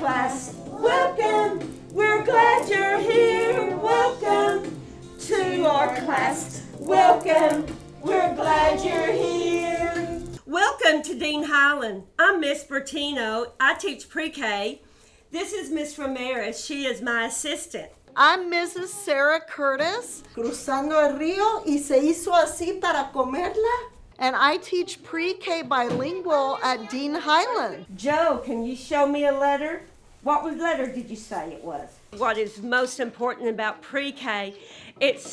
class. Welcome. We're glad you're here. Welcome to our class. Welcome. We're glad you're here. Welcome to Dean Highland. I'm Miss Bertino. I teach pre-K. This is Miss Ramirez. She is my assistant. I'm Mrs. Sarah Curtis. Cruzando el río y se hizo así para comerla. And I teach pre-K bilingual at Dean Highland. Joe, can you show me a letter? What letter did you say it was? What is most important about pre-K, it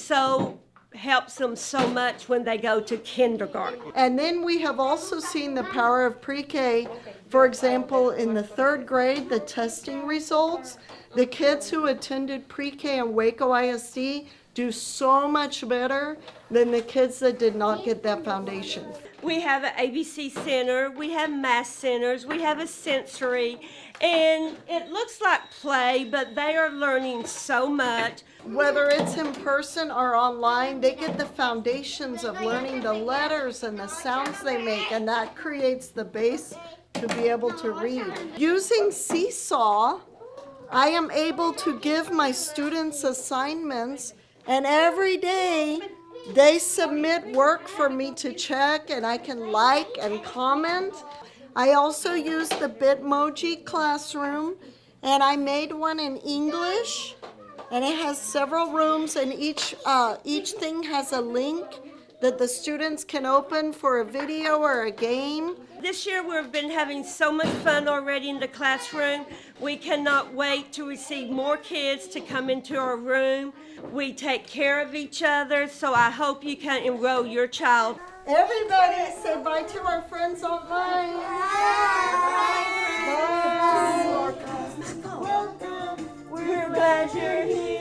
helps them so much when they go to kindergarten. And then we have also seen the power of pre-K. For example, in the 3rd grade, the testing results, the kids who attended pre-K in Waco ISD do so much better than the kids that did not get that foundation. We have an ABC center, we have math centers, we have a sensory, and it looks like play, but they are learning so much. Whether it's in person or online, they get the foundations of learning the letters and the sounds they make, and that creates the base to be able to read. Using Seesaw, I am able to give my students assignments, and every day they submit work for me to check, and I can like and comment. I also use the Bitmoji classroom, and I made one in English, and it has several rooms, and each thing has a link that the students can open for a video or a game. This year we've been having so much fun already in the classroom. We cannot wait to receive more kids to come into our room. We take care of each other, so I hope you can enroll your child. Everybody say bye to our friends online. Bye. Welcome. We're glad you're here.